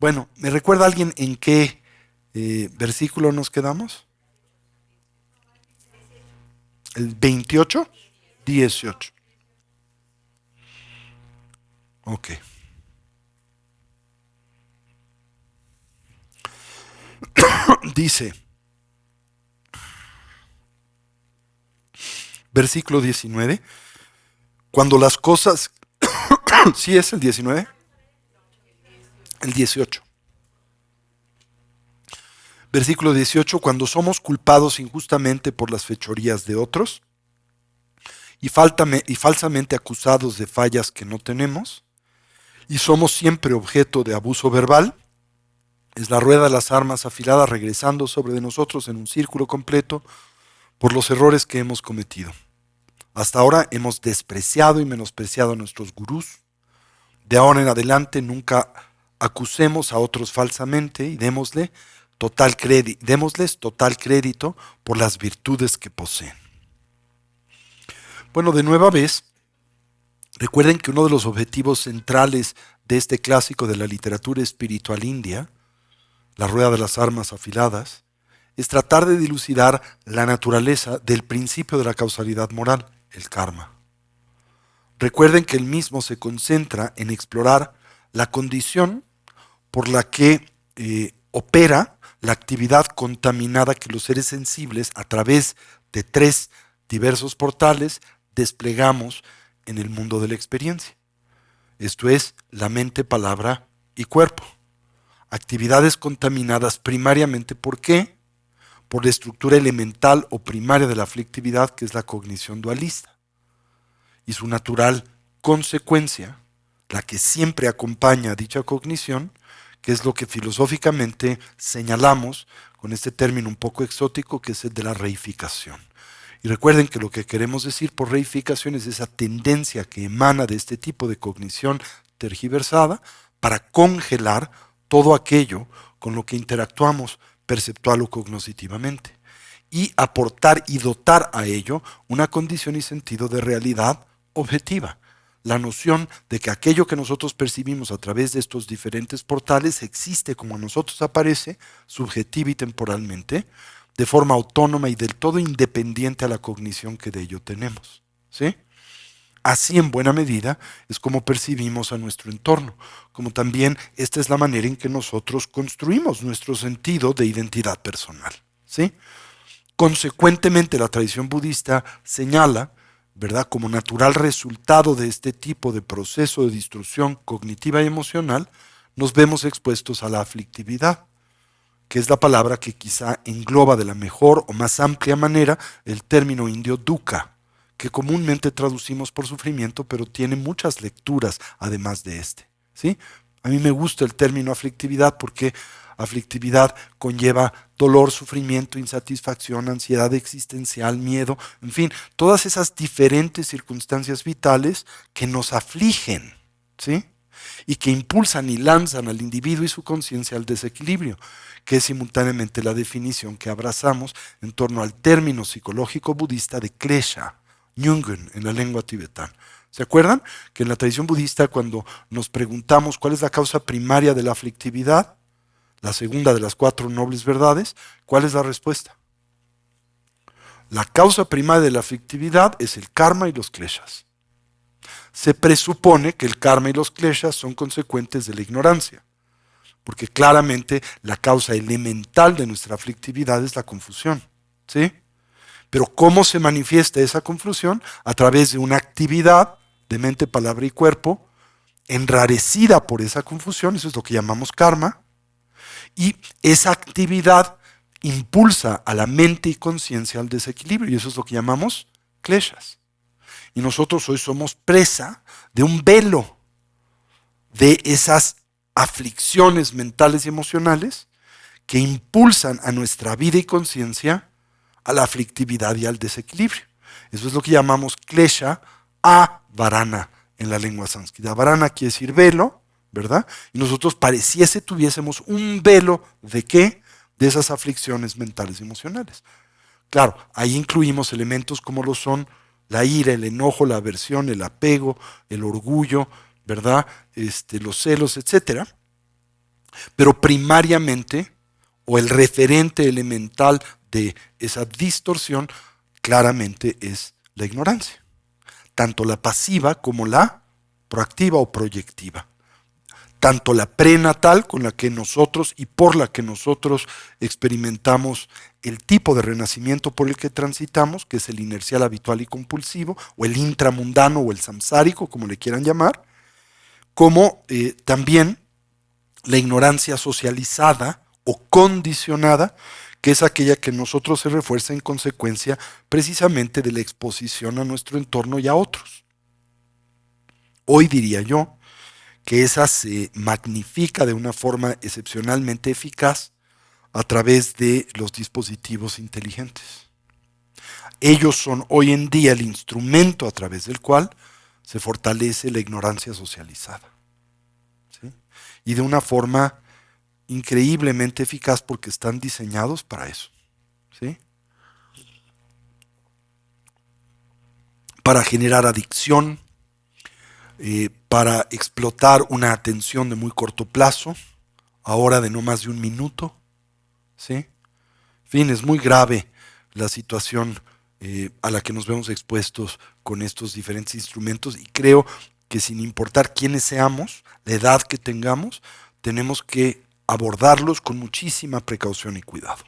Bueno, ¿me recuerda alguien en qué versículo nos quedamos? ¿El 28? 18. Ok. Dice, versículo 19, cuando las cosas... ¿Sí es el 19? El 18. Versículo 18, cuando somos culpados injustamente por las fechorías de otros y falsamente acusados de fallas que no tenemos, y somos siempre objeto de abuso verbal, es la rueda de las armas afiladas regresando sobre de nosotros en un círculo completo por los errores que hemos cometido. Hasta ahora hemos despreciado y menospreciado a nuestros gurús. De ahora en adelante nunca acusemos a otros falsamente y démosles total crédito por las virtudes que poseen. Bueno, de nueva vez, recuerden que uno de los objetivos centrales de este clásico de la literatura espiritual india, La rueda de las armas afiladas, es tratar de dilucidar la naturaleza del principio de la causalidad moral, el karma. Recuerden que el mismo se concentra en explorar la condición por la que opera la actividad contaminada que los seres sensibles, a través de 3 diversos portales, desplegamos en el mundo de la experiencia. Esto es la mente, palabra y cuerpo. Actividades contaminadas primariamente, ¿por qué? Por la estructura elemental o primaria de la aflictividad, que es la cognición dualista. Y su natural consecuencia, la que siempre acompaña a dicha cognición, que es lo que filosóficamente señalamos con este término un poco exótico, que es el de la reificación. Y recuerden que lo que queremos decir por reificación es esa tendencia que emana de este tipo de cognición tergiversada para congelar todo aquello con lo que interactuamos perceptual o cognitivamente, y aportar y dotar a ello una condición y sentido de realidad objetiva. La noción de que aquello que nosotros percibimos a través de estos diferentes portales existe como a nosotros aparece, subjetiva y temporalmente, de forma autónoma y del todo independiente a la cognición que de ello tenemos. ¿Sí? Así, en buena medida, es como percibimos a nuestro entorno, como también esta es la manera en que nosotros construimos nuestro sentido de identidad personal. ¿Sí? Consecuentemente, la tradición budista señala, ¿verdad?, como natural resultado de este tipo de proceso de distorsión cognitiva y emocional, nos vemos expuestos a la aflictividad, que es la palabra que quizá engloba de la mejor o más amplia manera el término indio dukkha, que comúnmente traducimos por sufrimiento, pero tiene muchas lecturas además de este. ¿Sí? A mí me gusta el término aflictividad porque aflictividad conlleva dolor, sufrimiento, insatisfacción, ansiedad existencial, miedo, en fin, todas esas diferentes circunstancias vitales que nos afligen, ¿sí? Y que impulsan y lanzan al individuo y su conciencia al desequilibrio, que es simultáneamente la definición que abrazamos en torno al término psicológico budista de klesha, Nyungun en la lengua tibetana. ¿Se acuerdan? Que en la tradición budista, cuando nos preguntamos cuál es la causa primaria de la aflictividad, la segunda de las 4 nobles verdades, ¿cuál es la respuesta? La causa primaria de la aflictividad es el karma y los kleshas. Se presupone que el karma y los kleshas son consecuentes de la ignorancia, porque claramente la causa elemental de nuestra aflictividad es la confusión. ¿Sí? Pero ¿cómo se manifiesta esa confusión? A través de una actividad de mente, palabra y cuerpo, enrarecida por esa confusión, eso es lo que llamamos karma, y esa actividad impulsa a la mente y conciencia al desequilibrio, y eso es lo que llamamos kleshas. Y nosotros hoy somos presa de un velo de esas aflicciones mentales y emocionales que impulsan a nuestra vida y conciencia a la aflictividad y al desequilibrio. Eso es lo que llamamos klesha avarana en la lengua sánscrita. Avarana quiere decir velo, ¿verdad? Y nosotros pareciese tuviésemos un velo de ¿qué? De esas aflicciones mentales y emocionales. Claro, ahí incluimos elementos como lo son la ira, el enojo, la aversión, el apego, el orgullo, ¿verdad? Los celos, etcétera. Pero primariamente, o el referente elemental de esa distorsión, claramente es la ignorancia. Tanto la pasiva como la proactiva o proyectiva. Tanto la prenatal con la que nosotros y por la que nosotros experimentamos el tipo de renacimiento por el que transitamos, que es el inercial habitual y compulsivo, o el intramundano o el samsárico, como le quieran llamar, como también la ignorancia socializada o condicionada, que es aquella que en nosotros se refuerza en consecuencia precisamente de la exposición a nuestro entorno y a otros. Hoy diría yo que esa se magnifica de una forma excepcionalmente eficaz a través de los dispositivos inteligentes. Ellos son hoy en día el instrumento a través del cual se fortalece la ignorancia socializada. ¿Sí? Y de una forma increíblemente eficaz porque están diseñados para eso. ¿Sí? Para generar adicción, para explotar una atención de muy corto plazo, ahora de no más de un minuto. ¿Sí? En fin, es muy grave la situación a la que nos vemos expuestos con estos diferentes instrumentos y creo que sin importar quiénes seamos, la edad que tengamos, tenemos que abordarlos con muchísima precaución y cuidado,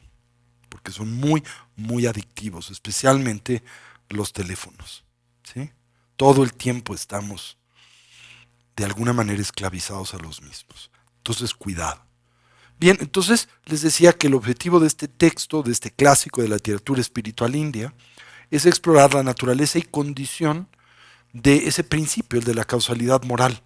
porque son muy, muy adictivos, especialmente los teléfonos. ¿Sí? Todo el tiempo estamos de alguna manera esclavizados a los mismos. Entonces, cuidado. Bien, entonces les decía que el objetivo de este texto, de este clásico de la literatura espiritual india, es explorar la naturaleza y condición de ese principio, el de la causalidad moral,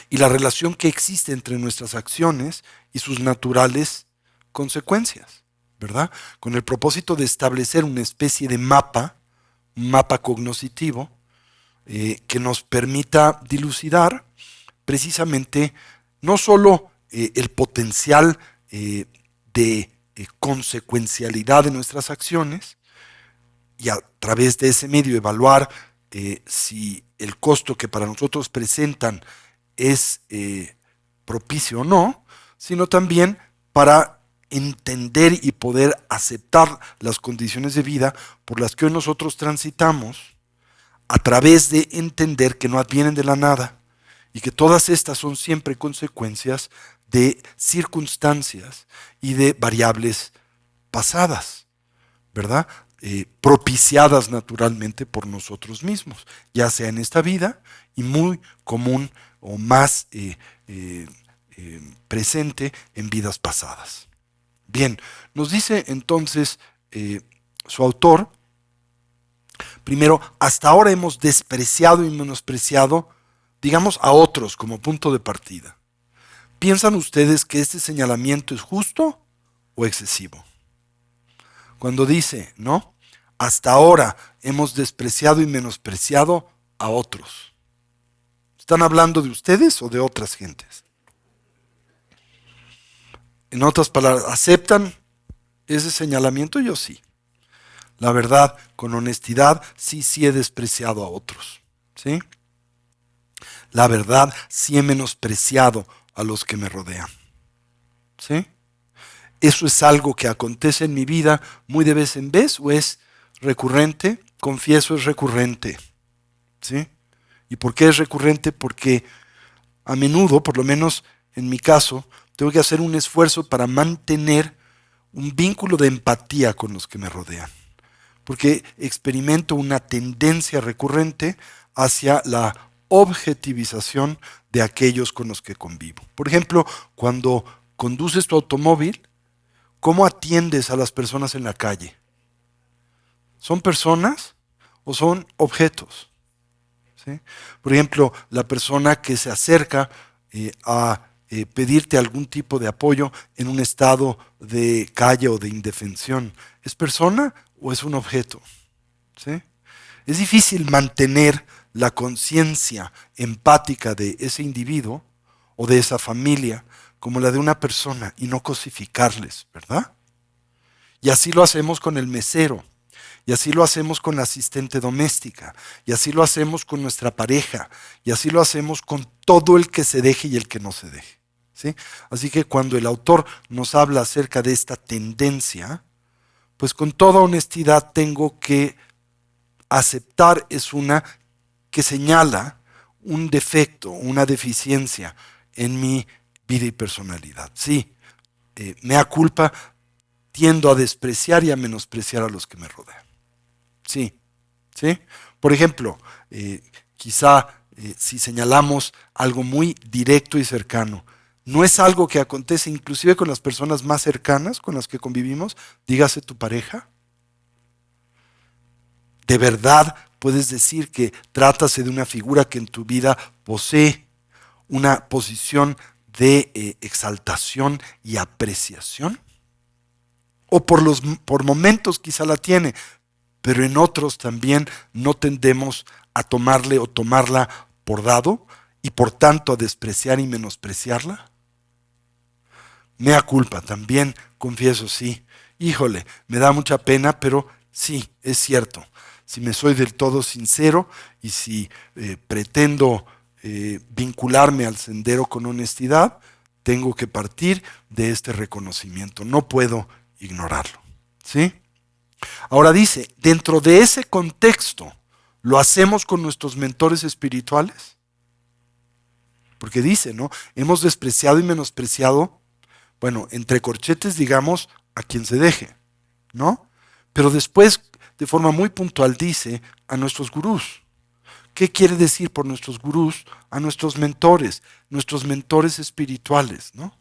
y la relación que existe entre nuestras acciones y sus naturales consecuencias, ¿verdad? Con el propósito de establecer una especie de mapa, un mapa cognoscitivo, que nos permita dilucidar precisamente no solo el potencial de consecuencialidad de nuestras acciones y a través de ese medio evaluar si el costo que para nosotros presentan es propicio o no, sino también para entender y poder aceptar las condiciones de vida por las que hoy nosotros transitamos, a través de entender que no advienen de la nada y que todas estas son siempre consecuencias de circunstancias y de variables pasadas, ¿verdad? Propiciadas naturalmente por nosotros mismos, ya sea en esta vida y muy común o más presente en vidas pasadas. Bien, nos dice entonces su autor, primero, hasta ahora hemos despreciado y menospreciado, digamos, a otros como punto de partida. ¿Piensan ustedes que este señalamiento es justo o excesivo? Cuando dice, ¿no? Hasta ahora hemos despreciado y menospreciado a otros. ¿Están hablando de ustedes o de otras gentes? En otras palabras, ¿aceptan ese señalamiento? Yo sí. La verdad, con honestidad, sí he despreciado a otros. ¿Sí? La verdad, sí he menospreciado a los que me rodean. ¿Sí? ¿Eso es algo que acontece en mi vida muy de vez en vez o es recurrente? Confieso, es recurrente. ¿Sí? ¿Y por qué es recurrente? Porque a menudo, por lo menos en mi caso, tengo que hacer un esfuerzo para mantener un vínculo de empatía con los que me rodean. Porque experimento una tendencia recurrente hacia la objetivización de aquellos con los que convivo. Por ejemplo, cuando conduces tu automóvil, ¿cómo atiendes a las personas en la calle? ¿Son personas o son objetos? ¿Sí? Por ejemplo, la persona que se acerca a pedirte algún tipo de apoyo en un estado de calle o de indefensión, ¿es persona o es un objeto? ¿Sí? Es difícil mantener la conciencia empática de ese individuo o de esa familia como la de una persona y no cosificarles, ¿verdad? Y así lo hacemos con el mesero, y así lo hacemos con la asistente doméstica, y así lo hacemos con nuestra pareja, y así lo hacemos con todo el que se deje y el que no se deje. ¿sí? Así que cuando el autor nos habla acerca de esta tendencia, pues con toda honestidad tengo que aceptar es una que señala un defecto, una deficiencia en mi vida y personalidad. Sí, mea culpa, tiendo a despreciar y a menospreciar a los que me rodean. Sí, ¿sí? Por ejemplo, quizá si señalamos algo muy directo y cercano, no es algo que acontece inclusive con las personas más cercanas con las que convivimos, dígase tu pareja. ¿De verdad puedes decir que trátase de una figura que en tu vida posee una posición de exaltación y apreciación? O por momentos quizá la tiene, pero en otros también no tendemos a tomarle o tomarla por dado y por tanto a despreciar y menospreciarla. Mea culpa, también confieso, sí. Híjole, me da mucha pena, pero sí, es cierto. Si me soy del todo sincero y si pretendo vincularme al sendero con honestidad, tengo que partir de este reconocimiento. No puedo ignorarlo. ¿Sí? Ahora dice, dentro de ese contexto, ¿lo hacemos con nuestros mentores espirituales? Porque dice, ¿no? Hemos despreciado y menospreciado, bueno, entre corchetes, digamos, a quien se deje, ¿no? Pero después, de forma muy puntual, dice a nuestros gurús. ¿Qué quiere decir por nuestros gurús? A nuestros mentores espirituales, ¿no?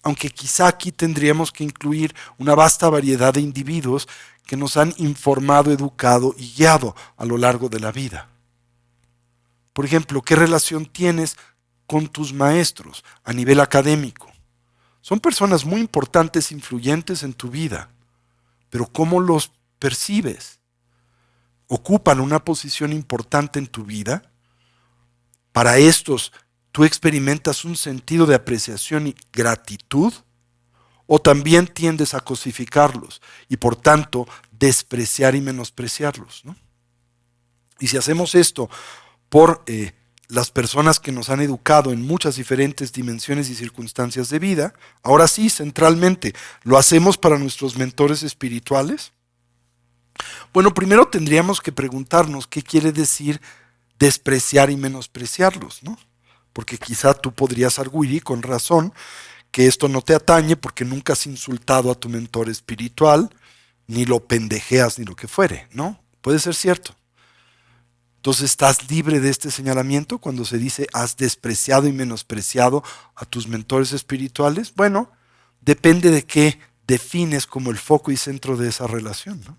Aunque quizá aquí tendríamos que incluir una vasta variedad de individuos que nos han informado, educado y guiado a lo largo de la vida. Por ejemplo, ¿qué relación tienes con tus maestros a nivel académico? Son personas muy importantes, influyentes en tu vida, pero ¿cómo los percibes? ¿Ocupan una posición importante en tu vida? Para estos, ¿tú experimentas un sentido de apreciación y gratitud? ¿O también tiendes a cosificarlos y por tanto despreciar y menospreciarlos, ¿no? Y si hacemos esto por las personas que nos han educado en muchas diferentes dimensiones y circunstancias de vida, ahora sí, centralmente, ¿lo hacemos para nuestros mentores espirituales? Bueno, primero tendríamos que preguntarnos qué quiere decir despreciar y menospreciarlos, ¿no? Porque quizá tú podrías arguir, y con razón, que esto no te atañe porque nunca has insultado a tu mentor espiritual, ni lo pendejeas, ni lo que fuere, ¿no? Puede ser cierto. Entonces, ¿estás libre de este señalamiento cuando se dice has despreciado y menospreciado a tus mentores espirituales? Bueno, depende de qué defines como el foco y centro de esa relación, ¿no?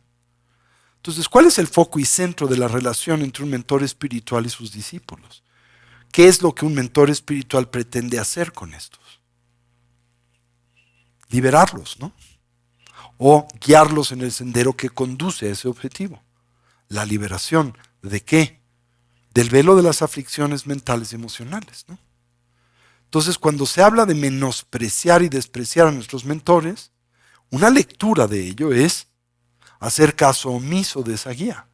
Entonces, ¿cuál es el foco y centro de la relación entre un mentor espiritual y sus discípulos? ¿Qué es lo que un mentor espiritual pretende hacer con estos? Liberarlos, ¿no? O guiarlos en el sendero que conduce a ese objetivo. La liberación, ¿de qué? Del velo de las aflicciones mentales y emocionales, ¿no? Entonces, cuando se habla de menospreciar y despreciar a nuestros mentores, una lectura de ello es hacer caso omiso de esa guía.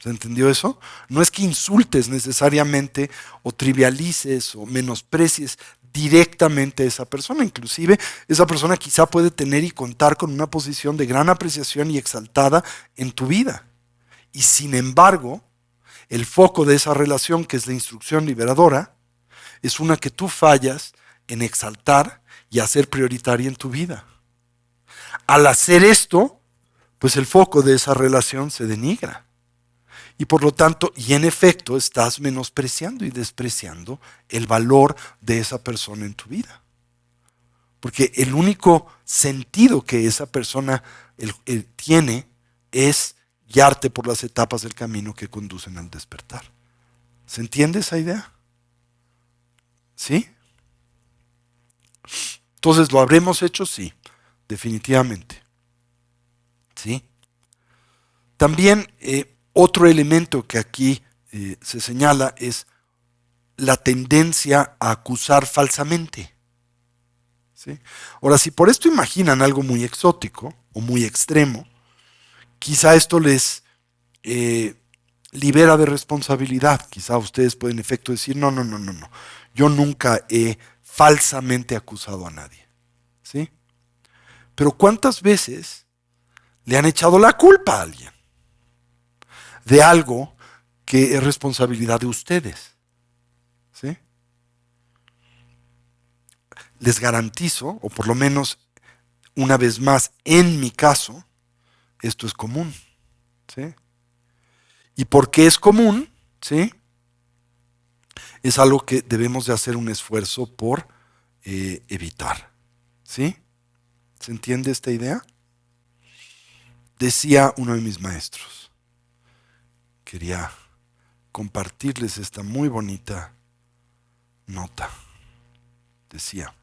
¿Se entendió eso? No es que insultes necesariamente o trivialices o menosprecies directamente a esa persona. Inclusive esa persona quizá puede tener y contar con una posición de gran apreciación y exaltada en tu vida. Y sin embargo, el foco de esa relación, que es la instrucción liberadora, es una que tú fallas en exaltar y hacer prioritaria en tu vida. Al hacer esto, pues el foco de esa relación se denigra. Y por lo tanto, y en efecto, estás menospreciando y despreciando el valor de esa persona en tu vida. Porque el único sentido que esa persona tiene es guiarte por las etapas del camino que conducen al despertar. ¿Se entiende esa idea? ¿Sí? Entonces, ¿lo habremos hecho? Sí, definitivamente. ¿Sí? También otro elemento que aquí se señala es la tendencia a acusar falsamente. ¿Sí? Ahora, si por esto imaginan algo muy exótico o muy extremo, quizá esto les libera de responsabilidad. Quizá ustedes pueden en efecto decir, no. Yo nunca he falsamente acusado a nadie, ¿sí? Pero ¿cuántas veces le han echado la culpa a alguien de algo que es responsabilidad de ustedes? ¿Sí? Les garantizo, o por lo menos una vez más, en mi caso, esto es común, ¿sí? ¿Y por qué es común? ¿Sí? Es algo que debemos de hacer un esfuerzo por evitar, ¿sí? ¿Se entiende esta idea? Decía uno de mis maestros, quería compartirles esta muy bonita nota. Decía,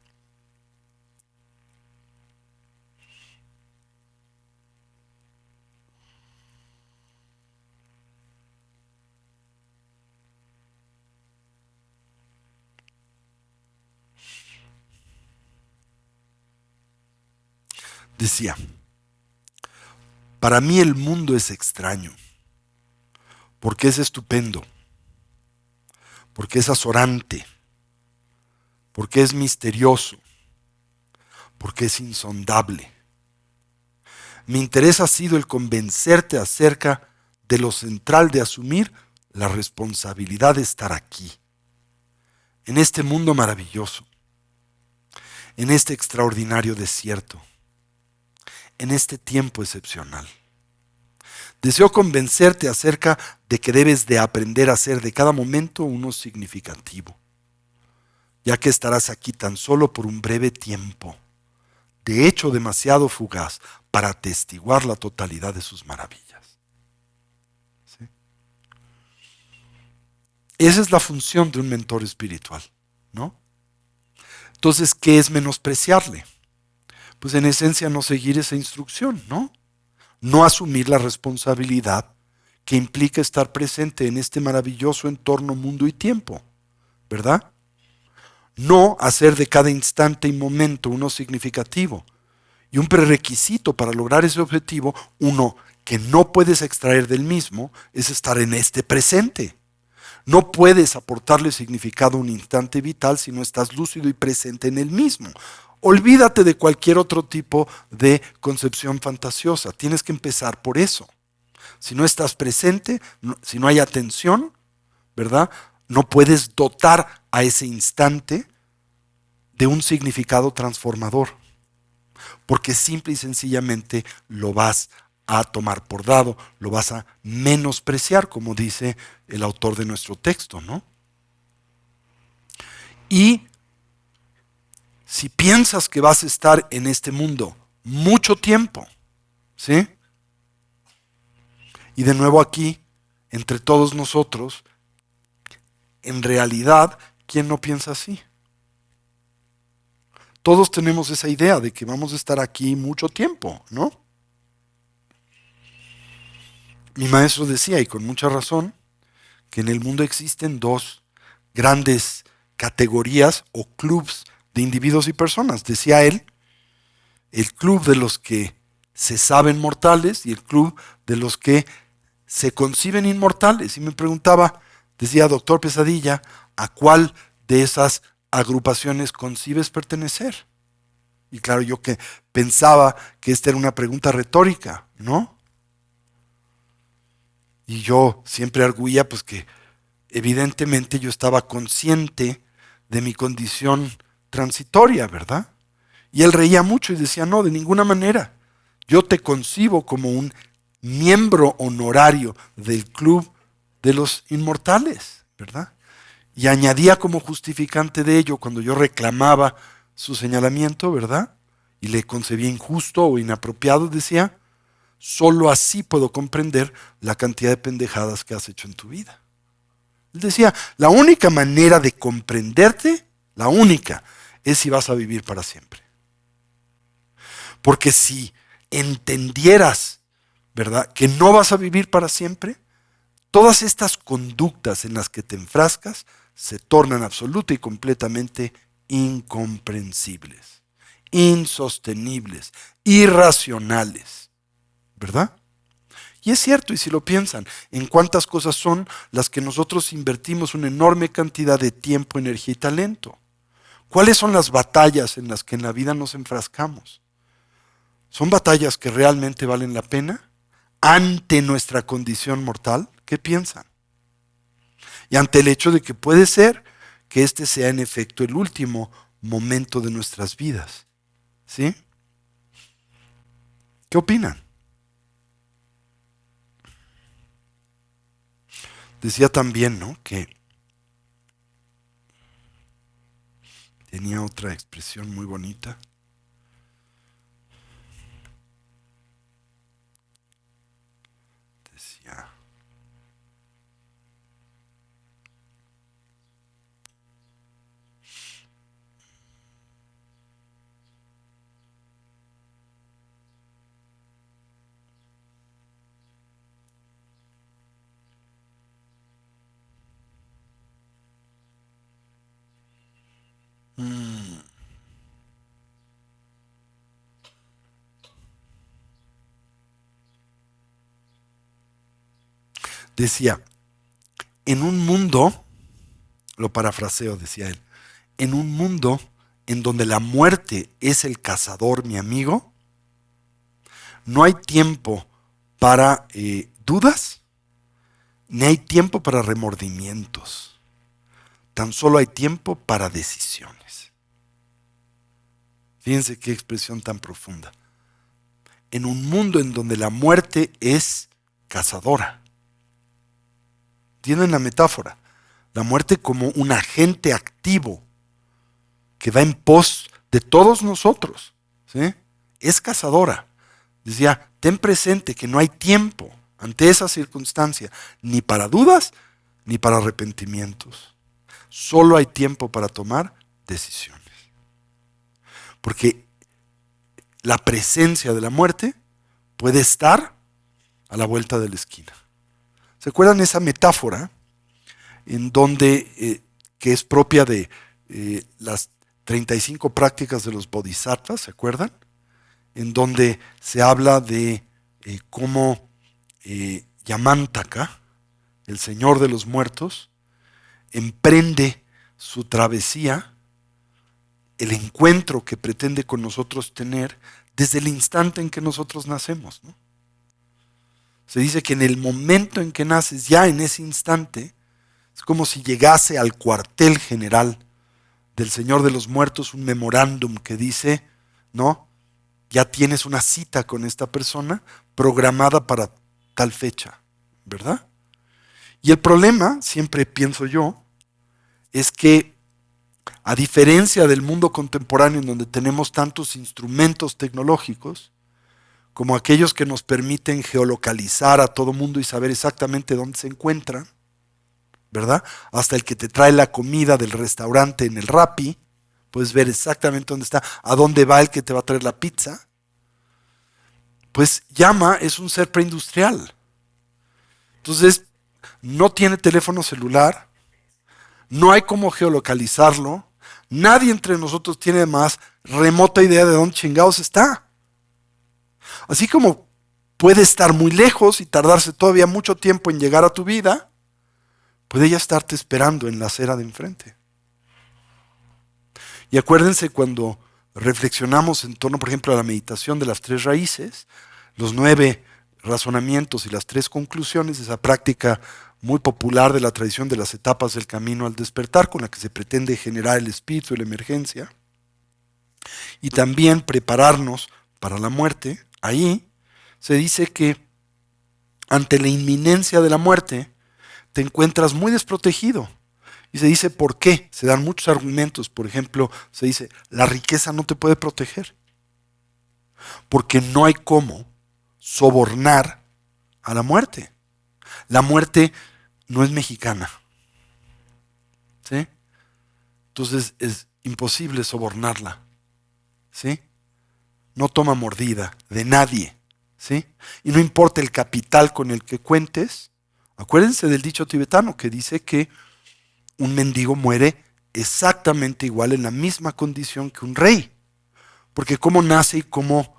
decía, para mí el mundo es extraño, porque es estupendo, porque es azorante, porque es misterioso, porque es insondable. Mi interés ha sido el convencerte acerca de lo central de asumir la responsabilidad de estar aquí, en este mundo maravilloso, en este extraordinario desierto, en este tiempo excepcional. Deseo convencerte acerca de que debes de aprender a hacer de cada momento uno significativo, ya que estarás aquí tan solo por un breve tiempo, de hecho demasiado fugaz para atestiguar la totalidad de sus maravillas. ¿Sí? Esa es la función de un mentor espiritual, ¿no? Entonces, ¿qué es menospreciarle? Pues en esencia no seguir esa instrucción, ¿no? No asumir la responsabilidad que implica estar presente en este maravilloso entorno, mundo y tiempo, ¿verdad? No hacer de cada instante y momento uno significativo. Y un prerequisito para lograr ese objetivo, uno que no puedes extraer del mismo, es estar en este presente. No puedes aportarle significado a un instante vital si no estás lúcido y presente en el mismo. Olvídate de cualquier otro tipo de concepción fantasiosa. Tienes que empezar por eso. Si no estás presente, si no hay atención, ¿verdad? No puedes dotar a ese instante de un significado transformador, porque simple y sencillamente lo vas a tomar por dado, lo vas a menospreciar, como dice el autor de nuestro texto, ¿no? Y si piensas que vas a estar en este mundo mucho tiempo, ¿sí? Y de nuevo aquí, entre todos nosotros, en realidad, ¿quién no piensa así? Todos tenemos esa idea de que vamos a estar aquí mucho tiempo, ¿no? Mi maestro decía, y con mucha razón, que en el mundo existen dos grandes categorías o clubs de individuos y personas. Decía él, el club de los que se saben mortales y el club de los que se conciben inmortales. Y me preguntaba, decía doctor Pesadilla, ¿a cuál de esas agrupaciones concibes pertenecer? Y claro, yo que pensaba que esta era una pregunta retórica, ¿no? Y yo siempre arguía pues que evidentemente yo estaba consciente de mi condición transitoria, ¿verdad? Y él reía mucho y decía, no, de ninguna manera. Yo te concibo como un miembro honorario del club de los inmortales, ¿verdad? Y añadía como justificante de ello, cuando yo reclamaba su señalamiento, ¿verdad? Y le concebía injusto o inapropiado, decía, solo así puedo comprender la cantidad de pendejadas que has hecho en tu vida. Él decía, la única manera de comprenderte, la única, es si vas a vivir para siempre. Porque si entendieras, ¿verdad?, que no vas a vivir para siempre, todas estas conductas en las que te enfrascas se tornan absoluta y completamente incomprensibles, insostenibles, irracionales, ¿verdad? Y es cierto, y si lo piensan, en cuántas cosas son las que nosotros invertimos una enorme cantidad de tiempo, energía y talento. ¿Cuáles son las batallas en las que en la vida nos enfrascamos? ¿Son batallas que realmente valen la pena ante nuestra condición mortal? ¿Qué piensan? Y ante el hecho de que puede ser que este sea en efecto el último momento de nuestras vidas. ¿Sí? ¿Qué opinan? Decía también, ¿no?, que tenía otra expresión muy bonita. Decía, mm, decía, en un mundo, lo parafraseo, decía él, en un mundo en donde la muerte es el cazador, mi amigo, no hay tiempo para dudas, ni hay tiempo para remordimientos. Tan solo hay tiempo para decisiones. Fíjense qué expresión tan profunda. En un mundo en donde la muerte es cazadora. ¿Tienen la metáfora? La muerte como un agente activo que va en pos de todos nosotros. ¿Sí? Es cazadora. Decía, ten presente que no hay tiempo ante esa circunstancia, ni para dudas, ni para arrepentimientos. Solo hay tiempo para tomar decisiones. Porque la presencia de la muerte puede estar a la vuelta de la esquina. ¿Se acuerdan esa metáfora en donde, que es propia de las 35 prácticas de los bodhisattvas? ¿Se acuerdan? En donde se habla de cómo Yamantaka, el señor de los muertos, emprende su travesía, el encuentro que pretende con nosotros tener desde el instante en que nosotros nacemos, ¿no? Se dice que en el momento en que naces, ya en ese instante, es como si llegase al cuartel general del Señor de los Muertos un memorándum que dice, ¿no?, ya tienes una cita con esta persona programada para tal fecha, ¿verdad? Y el problema, siempre pienso yo, es que a diferencia del mundo contemporáneo en donde tenemos tantos instrumentos tecnológicos, como aquellos que nos permiten geolocalizar a todo mundo y saber exactamente dónde se encuentran, ¿verdad? Hasta el que te trae la comida del restaurante en el Rappi, puedes ver exactamente dónde está, a dónde va el que te va a traer la pizza. Pues Yama es un ser preindustrial. Entonces, no tiene teléfono celular, no hay cómo geolocalizarlo, nadie entre nosotros tiene más remota idea de dónde chingados está. Así como puede estar muy lejos y tardarse todavía mucho tiempo en llegar a tu vida, puede ya estarte esperando en la acera de enfrente. Y acuérdense cuando reflexionamos en torno, por ejemplo, a la meditación de las 3 raíces, los 9 razonamientos y las 3 conclusiones, esa práctica muy popular de la tradición de las etapas del camino al despertar, con la que se pretende generar el espíritu y la emergencia, y también prepararnos para la muerte. Ahí se dice que ante la inminencia de la muerte te encuentras muy desprotegido. Y se dice por qué. Se dan muchos argumentos. Por ejemplo, se dice, la riqueza no te puede proteger. Porque no hay cómo sobornar a la muerte. La muerte no es mexicana. ¿Sí? Entonces es imposible sobornarla. ¿Sí? No toma mordida de nadie. ¿Sí? Y no importa el capital con el que cuentes. Acuérdense del dicho tibetano que dice que un mendigo muere exactamente igual en la misma condición que un rey. Porque cómo nace y cómo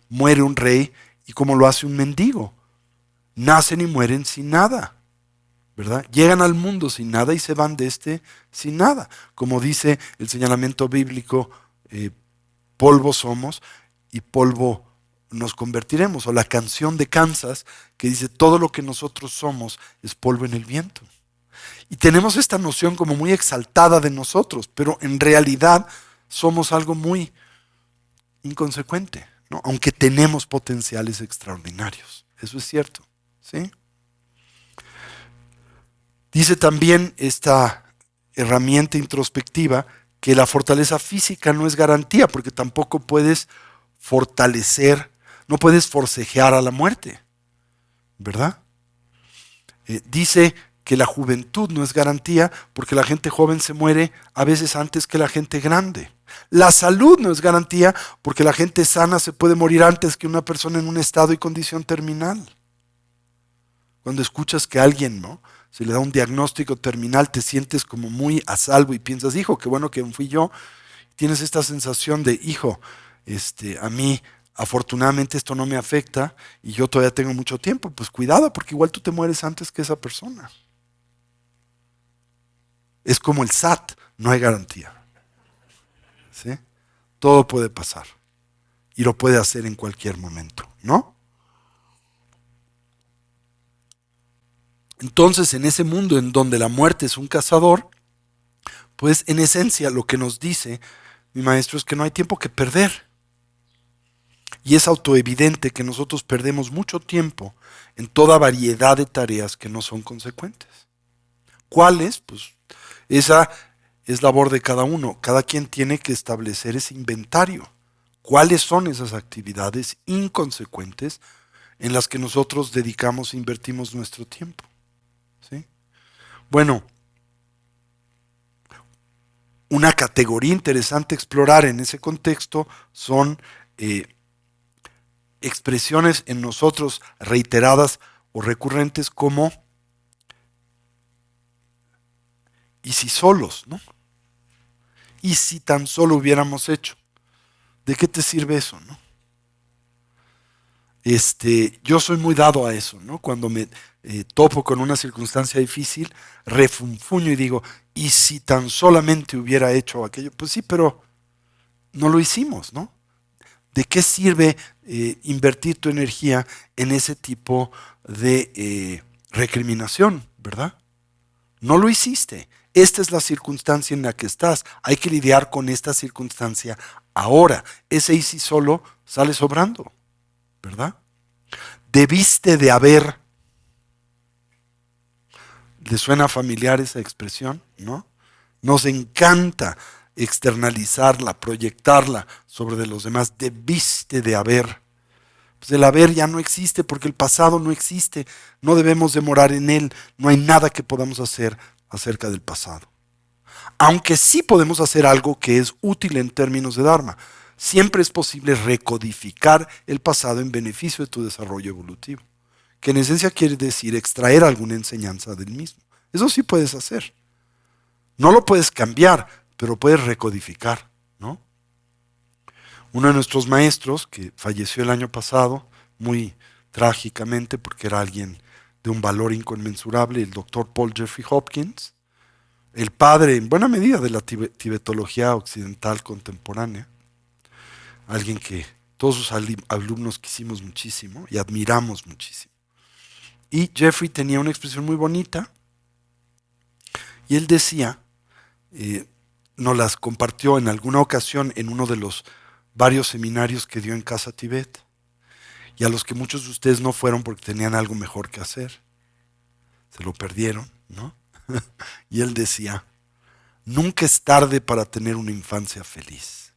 muere un rey y cómo lo hace un mendigo. nacen y mueren sin nada, ¿verdad? Llegan al mundo sin nada y se van de este sin nada. Como dice el señalamiento bíblico, polvo somos y polvo nos convertiremos. O la canción de Kansas que dice, todo lo que nosotros somos es polvo en el viento. Y tenemos esta noción como muy exaltada de nosotros, pero en realidad somos algo muy inconsecuente, ¿no? Aunque tenemos potenciales extraordinarios. Eso es cierto, ¿sí? Dice también esta herramienta introspectiva que la fortaleza física no es garantía, porque tampoco puedes fortalecer, no puedes forcejear a la muerte, ¿verdad? Dice que la juventud no es garantía, porque la gente joven se muere a veces antes que la gente grande. La salud no es garantía, porque la gente sana se puede morir antes que una persona en un estado y condición terminal. Cuando escuchas que alguien, ¿no?, se le da un diagnóstico terminal, te sientes como muy a salvo y piensas, hijo, qué bueno que fui yo. Tienes esta sensación de, hijo, a mí afortunadamente esto no me afecta y yo todavía tengo mucho tiempo. Pues cuidado, porque igual tú te mueres antes que esa persona. Es como el SAT, no hay garantía, ¿sí? Todo puede pasar y lo puede hacer en cualquier momento, ¿no? Entonces, en ese mundo en donde la muerte es un cazador, pues en esencia lo que nos dice mi maestro es que no hay tiempo que perder. Y es autoevidente que nosotros perdemos mucho tiempo en toda variedad de tareas que no son consecuentes. ¿Cuáles? Pues esa es labor de cada uno. Cada quien tiene que establecer ese inventario. ¿Cuáles son esas actividades inconsecuentes en las que nosotros dedicamos e invertimos nuestro tiempo? ¿Sí? Bueno, una categoría interesante a explorar en ese contexto son expresiones en nosotros reiteradas o recurrentes como ¿y si solos, no? ¿Y si tan solo hubiéramos hecho? ¿De qué te sirve eso, no? Yo soy muy dado a eso, ¿no? Cuando me topo con una circunstancia difícil, refunfuño y digo, ¿y si tan solamente hubiera hecho aquello? Pues sí, pero no lo hicimos, ¿no? ¿De qué sirve invertir tu energía en ese tipo de recriminación, verdad? No lo hiciste. Esta es la circunstancia en la que estás. Hay que lidiar con esta circunstancia ahora. Ese y si solo sale sobrando, ¿verdad? Debiste de haber. ¿Le suena familiar esa expresión? ¿No? Nos encanta externalizarla, proyectarla sobre de los demás. Debiste de haber. Pues el haber ya no existe porque el pasado no existe. No debemos demorar en él. No hay nada que podamos hacer acerca del pasado. Aunque sí podemos hacer algo que es útil en términos de Dharma. Siempre es posible recodificar el pasado en beneficio de tu desarrollo evolutivo. Que en esencia quiere decir extraer alguna enseñanza del mismo. Eso sí puedes hacer. No lo puedes cambiar, pero puedes recodificar, ¿no? Uno de nuestros maestros, que falleció el año pasado, muy trágicamente, porque era alguien de un valor inconmensurable, el doctor Paul Jeffrey Hopkins, el padre, en buena medida, de la tibetología occidental contemporánea, alguien que todos sus alumnos quisimos muchísimo y admiramos muchísimo. Y Jeffrey tenía una expresión muy bonita, y él decía, nos las compartió en alguna ocasión en uno de los varios seminarios que dio en Casa Tibet, y a los que muchos de ustedes no fueron porque tenían algo mejor que hacer. Se lo perdieron, ¿no? Y él decía, nunca es tarde para tener una infancia feliz.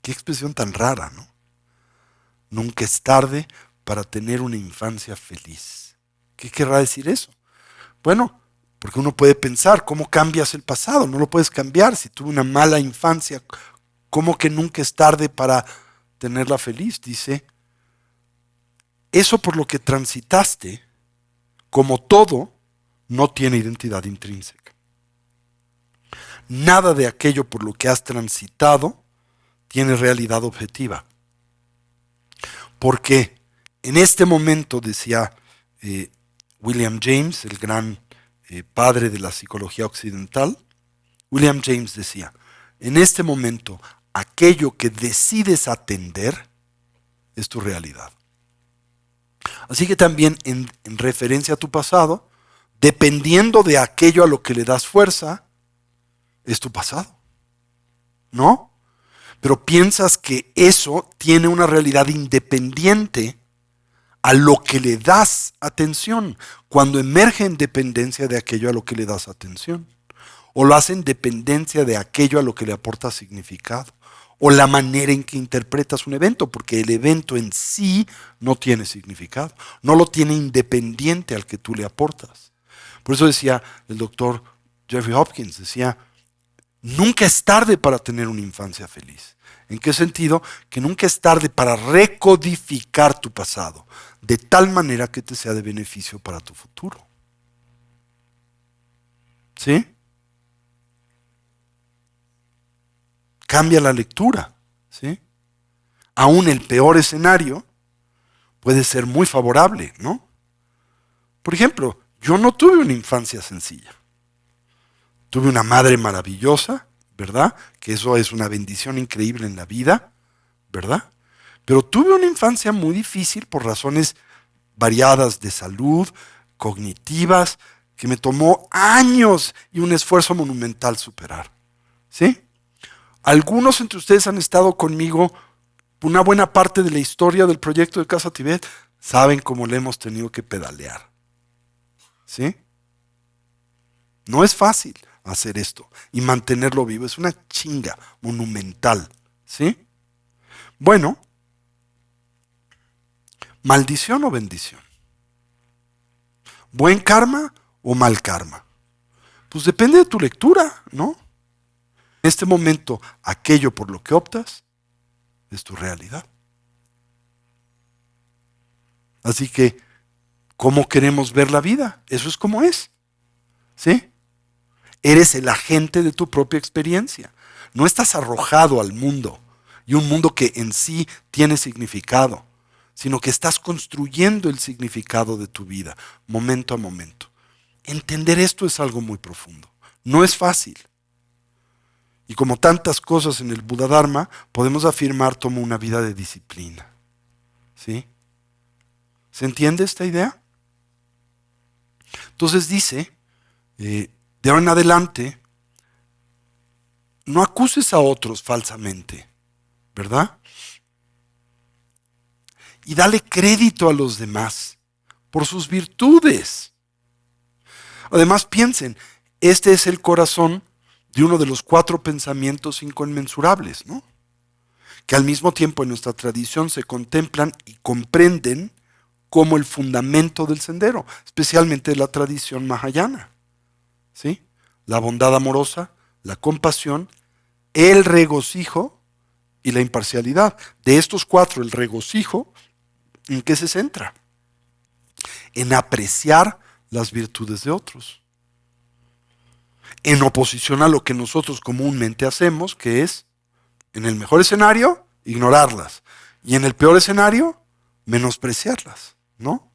Qué expresión tan rara, ¿no? Nunca es tarde para tener una infancia feliz. ¿Qué querrá decir eso? Bueno, porque uno puede pensar, ¿cómo cambias el pasado? No lo puedes cambiar. Si tuve una mala infancia, ¿cómo que nunca es tarde para tenerla feliz? Dice, eso por lo que transitaste, como todo, no tiene identidad intrínseca. Nada de aquello por lo que has transitado tiene realidad objetiva. Porque En este momento, decía William James, el gran padre de la psicología occidental, William James decía, en este momento, aquello que decides atender es tu realidad. Así que también en referencia a tu pasado, dependiendo de aquello a lo que le das fuerza, es tu pasado. ¿No? Pero piensas que eso tiene una realidad independiente a lo que le das atención, cuando emerge en dependencia de aquello a lo que le das atención. O lo hace en dependencia de aquello a lo que le aporta significado. O la manera en que interpretas un evento, porque el evento en sí no tiene significado. No lo tiene independiente al que tú le aportas. Por eso decía el doctor Jeffrey Hopkins, decía, nunca es tarde para tener una infancia feliz. ¿En qué sentido? Que nunca es tarde para recodificar tu pasado, de tal manera que te sea de beneficio para tu futuro. ¿Sí? Cambia la lectura. ¿Sí? Aún el peor escenario puede ser muy favorable, ¿no? Por ejemplo, yo no tuve una infancia sencilla. Tuve una madre maravillosa, ¿verdad? Que eso es una bendición increíble en la vida, ¿verdad? Pero tuve una infancia muy difícil por razones variadas de salud, cognitivas, que me tomó años y un esfuerzo monumental superar. ¿Sí? Algunos entre ustedes han estado conmigo una buena parte de la historia del proyecto de Casa Tibet, saben cómo le hemos tenido que pedalear. ¿Sí? No es fácil hacer esto y mantenerlo vivo. Es una chinga monumental. ¿Sí? Bueno, ¿maldición o bendición? ¿Buen karma o mal karma? Pues depende de tu lectura, ¿no? En este momento, aquello por lo que optas es tu realidad. Así que, ¿cómo queremos ver la vida? Eso es como es. ¿Sí? Eres el agente de tu propia experiencia. No estás arrojado al mundo, y un mundo que en sí tiene significado, sino que estás construyendo el significado de tu vida, momento a momento. Entender esto es algo muy profundo. No es fácil. Y como tantas cosas en el Buda Dharma, podemos afirmar como una vida de disciplina. ¿Sí? ¿Se entiende esta idea? Entonces dice, de ahora en adelante, no acuses a otros falsamente, ¿verdad? Y dale crédito a los demás por sus virtudes. Además, piensen, este es el corazón de uno de los 4 pensamientos inconmensurables, ¿no? Que al mismo tiempo en nuestra tradición se contemplan y comprenden como el fundamento del sendero, especialmente de la tradición mahayana. ¿Sí? La bondad amorosa, la compasión, el regocijo y la imparcialidad. De estos 4, el regocijo, ¿en qué se centra? En apreciar las virtudes de otros. En oposición a lo que nosotros comúnmente hacemos, que es, en el mejor escenario, ignorarlas. Y en el peor escenario, menospreciarlas, ¿no?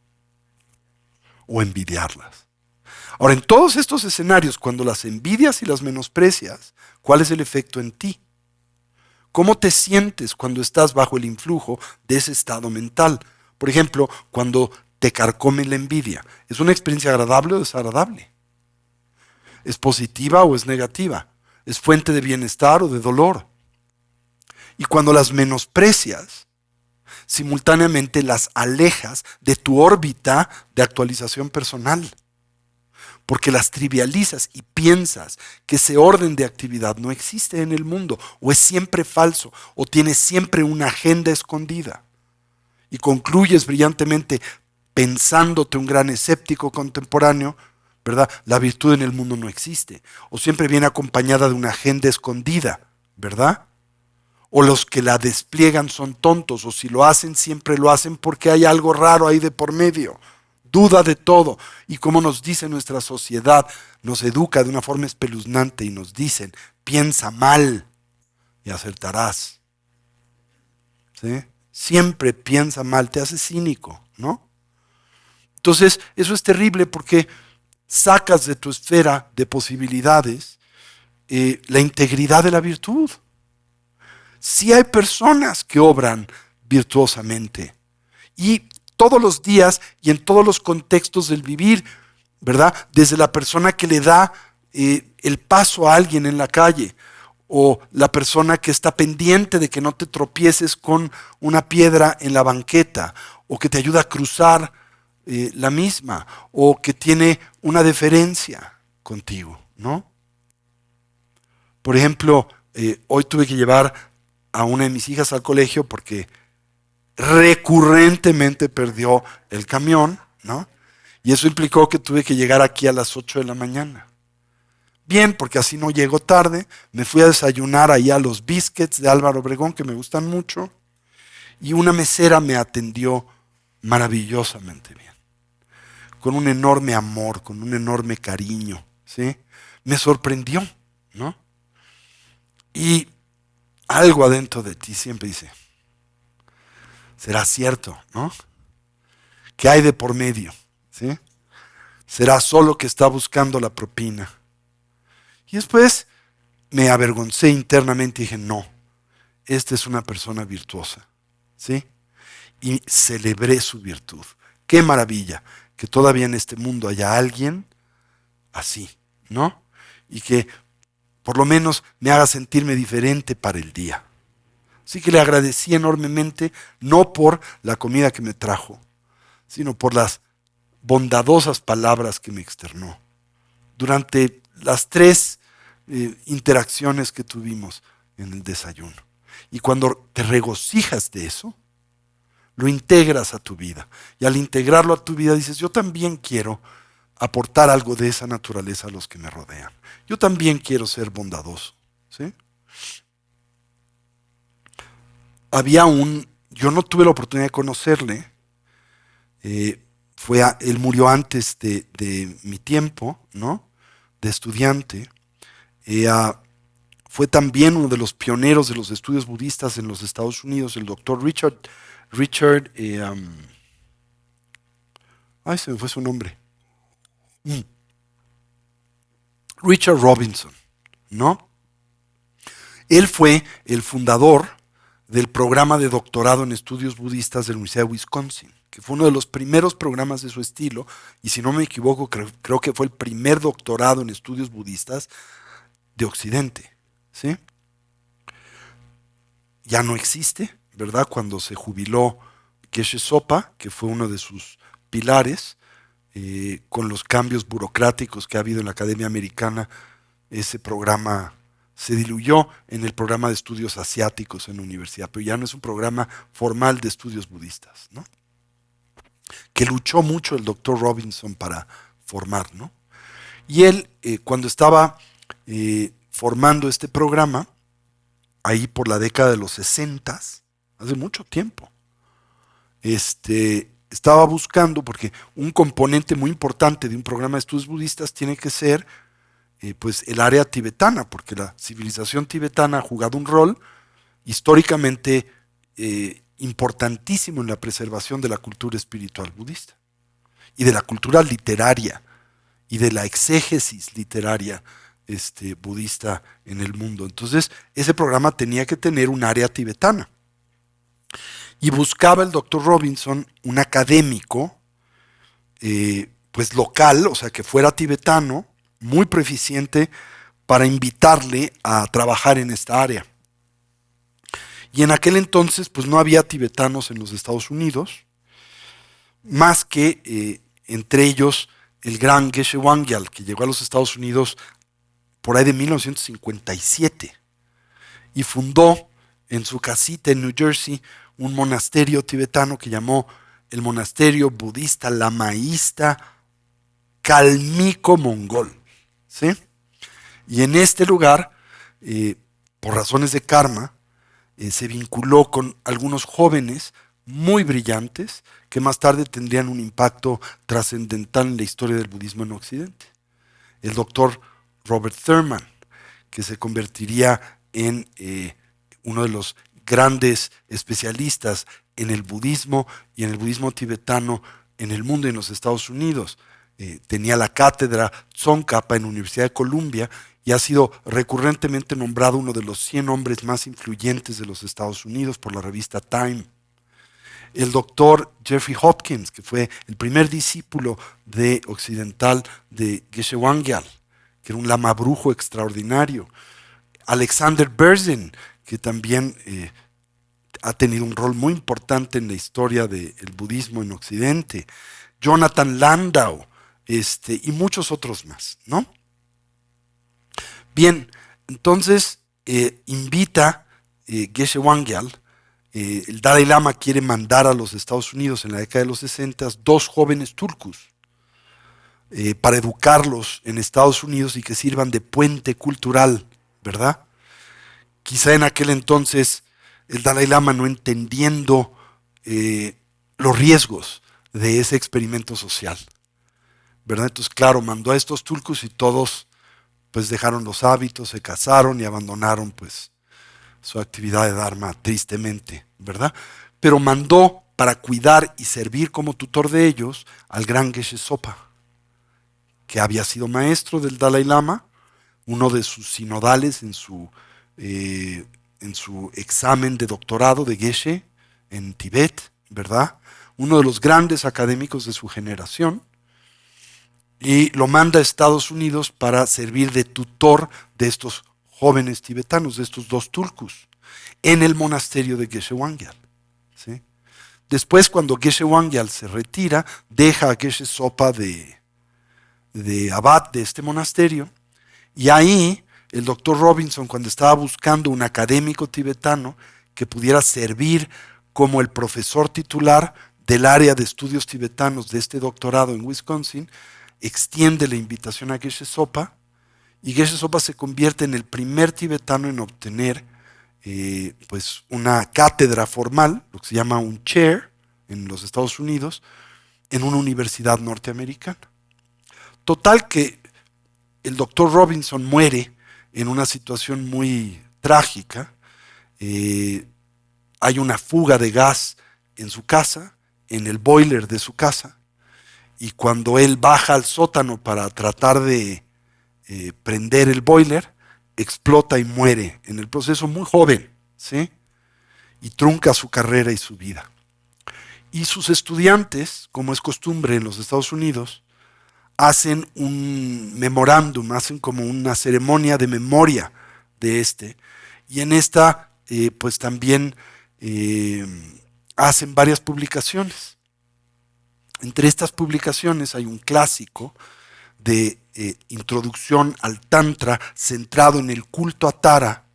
O envidiarlas. Ahora, en todos estos escenarios, cuando las envidias y las menosprecias, ¿cuál es el efecto en ti? ¿Cómo te sientes cuando estás bajo el influjo de ese estado mental? Por ejemplo, cuando te carcome la envidia. ¿Es una experiencia agradable o desagradable? ¿Es positiva o es negativa? ¿Es fuente de bienestar o de dolor? Y cuando las menosprecias, simultáneamente las alejas de tu órbita de actualización personal. Porque las trivializas y piensas que ese orden de actividad no existe en el mundo, o es siempre falso, o tiene siempre una agenda escondida. Y concluyes brillantemente pensándote un gran escéptico contemporáneo, ¿verdad? La virtud en el mundo no existe, o siempre viene acompañada de una agenda escondida, ¿verdad? O los que la despliegan son tontos, o si lo hacen, siempre lo hacen porque hay algo raro ahí de por medio. Duda de todo. Y como nos dice nuestra sociedad, nos educa de una forma espeluznante y nos dicen, piensa mal y acertarás. ¿Sí? Siempre piensa mal, te hace cínico. ¿no? Entonces, eso es terrible porque sacas de tu esfera de posibilidades la integridad de la virtud. Sí hay personas que obran virtuosamente y todos los días y en todos los contextos del vivir, ¿verdad? Desde la persona que le da el paso a alguien en la calle, o la persona que está pendiente de que no te tropieces con una piedra en la banqueta, o que te ayuda a cruzar la misma, o que tiene una deferencia contigo, ¿no? Por ejemplo, hoy tuve que llevar a una de mis hijas al colegio porque recurrentemente perdió el camión, ¿no? Y eso implicó que tuve que llegar aquí a las 8 de la mañana. Bien, porque así no llego tarde. Me fui a desayunar ahí a los biscuits de Álvaro Obregón, que me gustan mucho, y una mesera me atendió maravillosamente bien, con un enorme amor, con un enorme cariño, ¿sí? Me sorprendió, ¿no? Y algo adentro de ti siempre dice, será cierto, ¿no? ¿Qué hay de por medio? ¿Sí? ¿Será solo que está buscando la propina? Y después me avergoncé internamente y dije, no, esta es una persona virtuosa, ¿sí? Y celebré su virtud. Qué maravilla que todavía en este mundo haya alguien así, ¿no? Y que por lo menos me haga sentirme diferente para el día. Así que le agradecí enormemente, no por la comida que me trajo, sino por las bondadosas palabras que me externó durante las 3 interacciones que tuvimos en el desayuno. Y cuando te regocijas de eso, lo integras a tu vida. Y al integrarlo a tu vida dices, yo también quiero aportar algo de esa naturaleza a los que me rodean. Yo también quiero ser bondadoso, ¿sí? Yo no tuve la oportunidad de conocerle, él murió antes de mi tiempo, ¿no? De estudiante. Fue también uno de los pioneros de los estudios budistas en los Estados Unidos, el doctor ay, se me fue su nombre. Richard Robinson, ¿no? Él fue el fundador del programa de doctorado en estudios budistas de la Universidad de Wisconsin, que fue uno de los primeros programas de su estilo, y si no me equivoco, creo que fue el primer doctorado en estudios budistas de Occidente, ¿sí? Ya no existe, ¿verdad? Cuando se jubiló Geshe Sopa, que fue uno de sus pilares, con los cambios burocráticos que ha habido en la Academia Americana, ese programa se diluyó en el programa de estudios asiáticos en la universidad, pero ya no es un programa formal de estudios budistas, ¿no? Que luchó mucho el doctor Robinson para formar, ¿no? Y él, cuando estaba formando este programa, ahí por la década de los 60, hace mucho tiempo, estaba buscando, porque un componente muy importante de un programa de estudios budistas tiene que ser pues el área tibetana, porque la civilización tibetana ha jugado un rol históricamente importantísimo en la preservación de la cultura espiritual budista y de la cultura literaria y de la exégesis literaria budista en el mundo. Entonces, ese programa tenía que tener un área tibetana. Y buscaba el doctor Robinson un académico, pues local, o sea, que fuera tibetano, muy proficiente, para invitarle a trabajar en esta área. Y en aquel entonces, pues no había tibetanos en los Estados Unidos, más que entre ellos el gran Geshe Wangyal, que llegó a los Estados Unidos por ahí de 1957 y fundó en su casita en New Jersey un monasterio tibetano que llamó el monasterio budista lamaísta Kalmyko Mongol, ¿sí? Y en este lugar, por razones de karma, se vinculó con algunos jóvenes muy brillantes que más tarde tendrían un impacto trascendental en la historia del budismo en Occidente. El doctor Robert Thurman, que se convertiría en uno de los grandes especialistas en el budismo y en el budismo tibetano en el mundo y en los Estados Unidos. Tenía la cátedra Tsongkhapa en la Universidad de Columbia y ha sido recurrentemente nombrado uno de los 100 hombres más influyentes de los Estados Unidos por la revista Time. El doctor Jeffrey Hopkins, que fue el primer discípulo occidental de Geshe Wangyal, que era un lama brujo extraordinario. Alexander Berzin, que también ha tenido un rol muy importante en la historia del budismo en Occidente. Jonathan Landau, y muchos otros más, ¿no? Bien, entonces invita Geshe Wangyal. El Dalai Lama quiere mandar a los Estados Unidos en la década de los 60 2 jóvenes turcos para educarlos en Estados Unidos y que sirvan de puente cultural, ¿verdad? Quizá en aquel entonces el Dalai Lama no entendiendo los riesgos de ese experimento social, ¿verdad? Entonces, claro, mandó a estos turcos y todos pues dejaron los hábitos, se casaron y abandonaron pues su actividad de Dharma tristemente, ¿verdad? Pero mandó para cuidar y servir como tutor de ellos al gran Geshe Sopa, que había sido maestro del Dalai Lama, uno de sus sinodales en su examen de doctorado de Geshe en Tibet, ¿verdad? Uno de los grandes académicos de su generación, y lo manda a Estados Unidos para servir de tutor de estos jóvenes tibetanos, de estos 2 turcos, en el monasterio de Geshe Wangyal, ¿sí? Después, cuando Geshe Wangyal se retira, deja a Geshe Sopa de abad de este monasterio, y ahí el doctor Robinson, cuando estaba buscando un académico tibetano que pudiera servir como el profesor titular del área de estudios tibetanos de este doctorado en Wisconsin, extiende la invitación a Geshe Sopa, y Geshe Sopa se convierte en el primer tibetano en obtener pues una cátedra formal, lo que se llama un chair en los Estados Unidos, en una universidad norteamericana. Total que el doctor Robinson muere en una situación muy trágica. Hay una fuga de gas en su casa, en el boiler de su casa, y cuando él baja al sótano para tratar de prender el boiler, explota y muere en el proceso, muy joven, ¿sí? Y trunca su carrera y su vida. Y sus estudiantes, como es costumbre en los Estados Unidos, hacen un memorándum, hacen como una ceremonia de memoria de y en esta pues también hacen varias publicaciones. Entre estas publicaciones hay un clásico de introducción al Tantra centrado en el culto a Tara,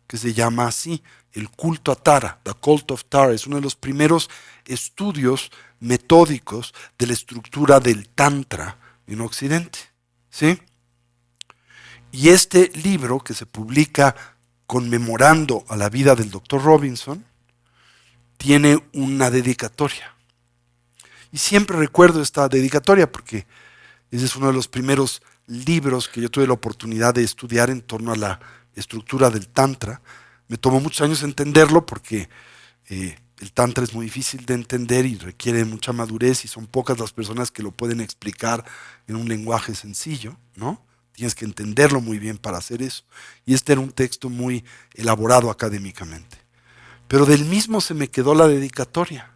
que se llama así, el culto a Tara, The Cult of Tara. Es uno de los primeros estudios metódicos de la estructura del Tantra en Occidente, ¿sí? Y este libro, que se publica conmemorando a la vida del Dr. Robinson, tiene una dedicatoria. Y siempre recuerdo esta dedicatoria porque ese es uno de los primeros libros que yo tuve la oportunidad de estudiar en torno a la estructura del Tantra. Me tomó muchos años entenderlo porque el Tantra es muy difícil de entender y requiere mucha madurez y son pocas las personas que lo pueden explicar en un lenguaje sencillo, ¿no? Tienes que entenderlo muy bien para hacer eso. Y este era un texto muy elaborado académicamente. Pero del mismo se me quedó la dedicatoria.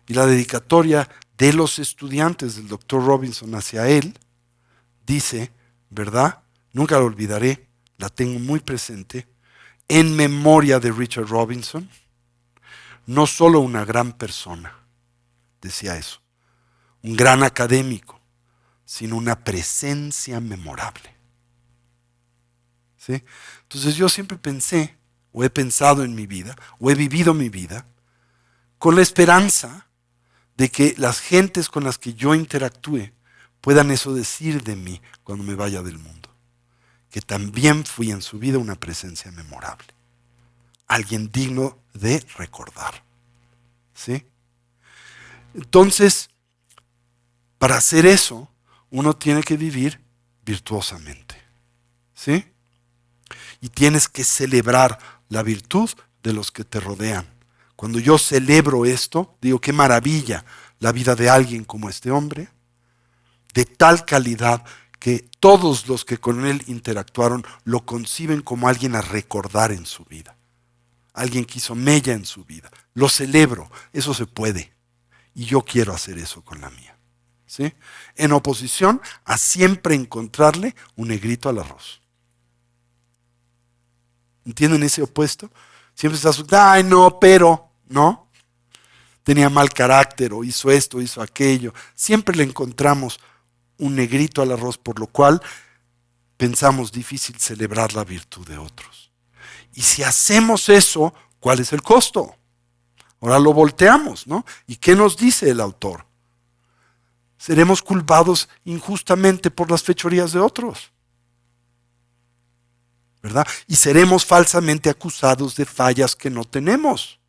Y la dedicatoria de los estudiantes del Dr. Robinson hacia él dice, ¿verdad? Nunca la olvidaré, la tengo muy presente, en memoria de Richard Robinson, no solo una gran persona, decía eso, un gran académico, sino una presencia memorable. ¿Sí? Entonces yo siempre pensé, o he pensado en mi vida, o he vivido mi vida, con la esperanza de que las gentes con las que yo interactúe puedan eso decir de mí cuando me vaya del mundo. Que también fui en su vida una presencia memorable. Alguien digno de recordar. ¿Sí? Entonces, para hacer eso, uno tiene que vivir virtuosamente. ¿Sí? Y tienes que celebrar la virtud de los que te rodean. Cuando yo celebro esto, digo, qué maravilla la vida de alguien como este hombre, de tal calidad que todos los que con él interactuaron lo conciben como alguien a recordar en su vida. Alguien que hizo mella en su vida. Lo celebro, eso se puede. Y yo quiero hacer eso con la mía. ¿Sí? En oposición a siempre encontrarle un negrito al arroz. ¿Entienden ese opuesto? Siempre estás, ay no, pero, ¿no? Tenía mal carácter o hizo esto, hizo aquello. Siempre le encontramos un negrito al arroz, por lo cual pensamos difícil celebrar la virtud de otros. Y si hacemos eso, ¿cuál es el costo? Ahora lo volteamos, ¿no? ¿Y qué nos dice el autor? Seremos culpados injustamente por las fechorías de otros, ¿verdad? Y seremos falsamente acusados de fallas que no tenemos.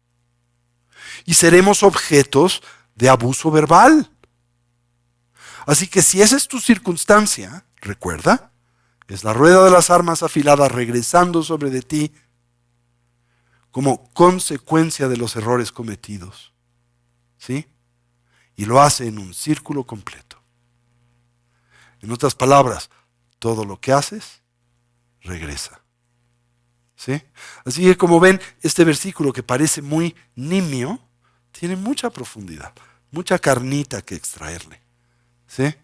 Y seremos objetos de abuso verbal. Así que si esa es tu circunstancia, recuerda, es la rueda de las armas afiladas regresando sobre de ti como consecuencia de los errores cometidos. ¿Sí? Y lo hace en un círculo completo. En otras palabras, todo lo que haces, regresa. ¿Sí? Así que como ven, este versículo que parece muy nimio, tiene mucha profundidad, mucha carnita que extraerle. ¿Sí?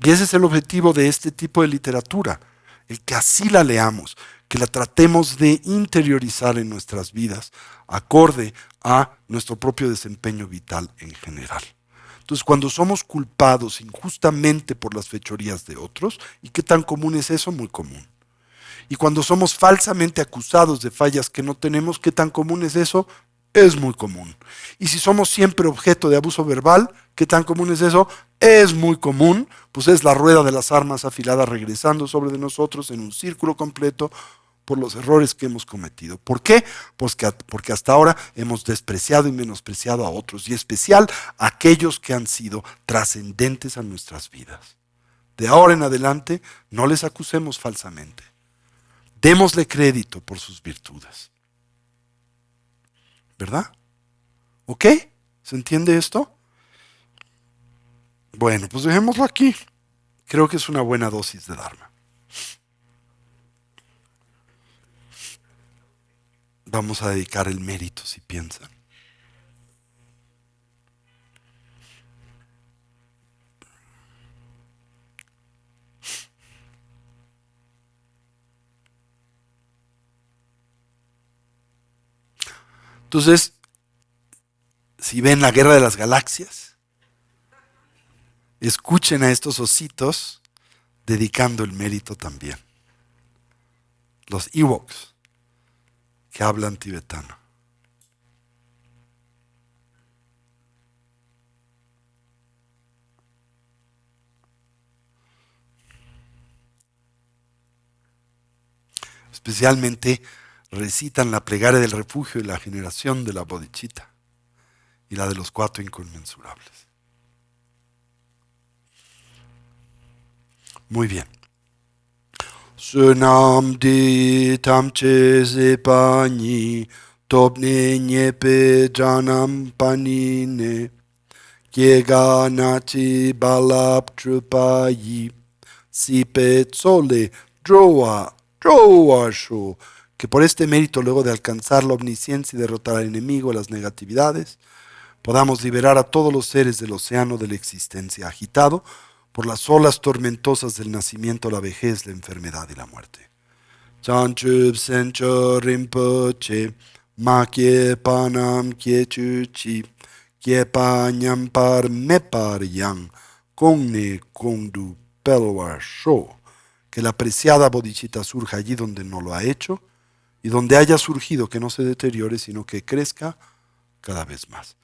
Y ese es el objetivo de este tipo de literatura, el que así la leamos, que la tratemos de interiorizar en nuestras vidas, acorde a nuestro propio desempeño vital en general. Entonces, cuando somos culpados injustamente por las fechorías de otros, ¿y qué tan común es eso? Muy común. Y cuando somos falsamente acusados de fallas que no tenemos, ¿qué tan común es eso? Es muy común. Y si somos siempre objeto de abuso verbal, ¿qué tan común es eso? Es muy común, pues es la rueda de las armas afiladas regresando sobre de nosotros en un círculo completo por los errores que hemos cometido. ¿Por qué? Pues porque hasta ahora hemos despreciado y menospreciado a otros, y en especial a aquellos que han sido trascendentes a nuestras vidas. De ahora en adelante, no les acusemos falsamente. Démosle crédito por sus virtudes. ¿Verdad? ¿Ok? ¿Se entiende esto? Bueno, pues dejémoslo aquí. Creo que es una buena dosis de Dharma. Vamos a dedicar el mérito, si piensan. Entonces, si ven la Guerra de las Galaxias, escuchen a estos ositos dedicando el mérito también. Los Ewoks, que hablan tibetano. Especialmente recitan la plegaria del refugio y la generación de la bodhicitta y la de los 4 inconmensurables. Muy bien. Sunam di tamche zepani topne nyepe janam panine kiega nachi balap trupayi sipe tsole droa shu. Que por este mérito, luego de alcanzar la omnisciencia y derrotar al enemigo, las negatividades, podamos liberar a todos los seres del océano de la existencia agitado por las olas tormentosas del nacimiento, la vejez, la enfermedad y la muerte. Chanchub sencho rinpoche, ma kye panam kye chuchi, kye pa nyampar mepar yang, kongne kongdu pelwar sho. Que la apreciada bodhicitta surja allí donde no lo ha hecho, y donde haya surgido que no se deteriore, sino que crezca cada vez más.